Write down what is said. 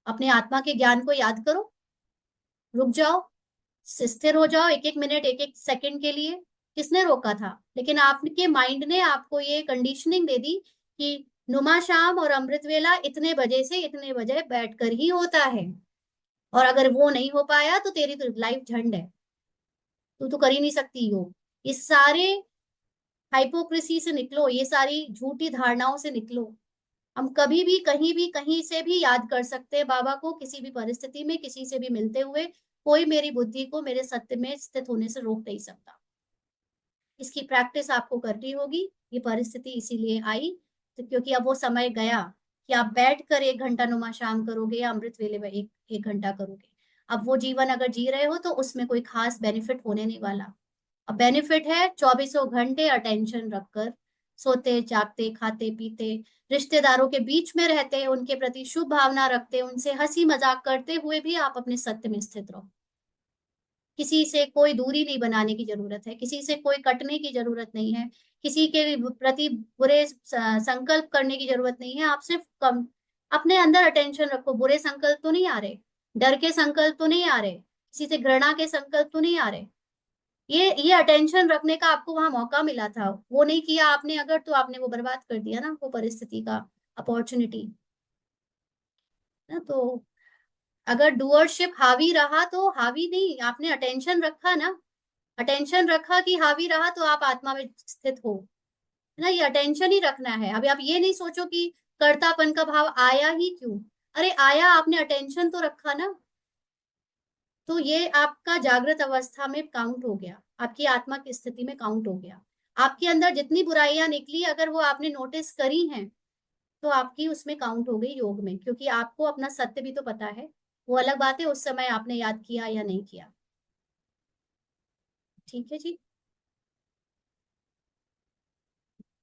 अपने आत्मा के ज्ञान को याद करो, रुक जाओ, स्थिर हो जाओ, एक एक मिनट, एक एक सेकंड के लिए। किसने रोका था? लेकिन आपके माइंड ने आपको ये कंडीशनिंग दे दी कि नुमा शाम और अमृत वेला इतने बजे से इतने बजे बैठकर ही होता है, और अगर वो नहीं हो पाया तो तेरी तो लाइफ झंड है, तू तो कर ही नहीं सकती हो। इस सारे हाइपोक्रेसी से निकलो, ये सारी झूठी धारणाओं से निकलो। हम कभी भी कहीं भी कहीं से भी याद कर सकते हैं बाबा को, किसी भी परिस्थिति में किसी से भी मिलते हुए। कोई मेरी बुद्धि को मेरे सत्य में स्थित होने से रोक नहीं सकता। इसकी प्रैक्टिस आपको करनी होगी। ये परिस्थिति इसीलिए आई तो क्योंकि अब वो समय गया कि आप बैठ कर 1 घंटा नुमा शाम करोगे या अमृत वेले में एक एक घंटा करोगे। अब वो जीवन अगर जी रहे हो तो उसमें कोई खास बेनिफिट होने नहीं वाला। अब बेनिफिट है 24 घंटे अटेंशन रखकर, सोते जागते खाते पीते, रिश्तेदारों के बीच में रहते, उनके प्रति शुभ भावना रखते, उनसे हंसी मजाक करते हुए भी आप अपने सत्य में स्थित रहो। किसी से कोई दूरी नहीं बनाने की जरूरत है, किसी से कोई कटने की जरूरत नहीं है, किसी के प्रति बुरे संकल्प करने की जरूरत नहीं है। आप सिर्फ कम अपने अंदर अटेंशन रखो। बुरे संकल्प तो नहीं आ रहे, डर के संकल्प तो नहीं आ रहे, किसी से घृणा के संकल्प तो नहीं आ रहे। ये अटेंशन रखने का आपको वहां मौका मिला था, वो नहीं किया आपने अगर, तो आपने वो बर्बाद कर दिया ना, वो परिस्थिति का अपॉर्चुनिटी ना। तो अगर डूअरशिप हावी रहा तो हावी नहीं, आपने अटेंशन रखा ना, अटेंशन रखा कि हावी रहा तो आप आत्मा में स्थित हो, है ना। ये अटेंशन ही रखना है। अभी आप ये नहीं सोचो कि कर्तापन का भाव आया ही क्यों। अरे आया, आपने अटेंशन तो रखा ना। तो ये आपका जागृत अवस्था में काउंट हो गया, आपकी आत्मा की स्थिति में काउंट हो गया। आपके अंदर जितनी बुराइयां निकली अगर वो आपने नोटिस करी हैं तो आपकी उसमें काउंट हो गई योग में, क्योंकि आपको अपना सत्य भी तो पता है। वो अलग बात है उस समय आपने याद किया या नहीं किया। ठीक है जी।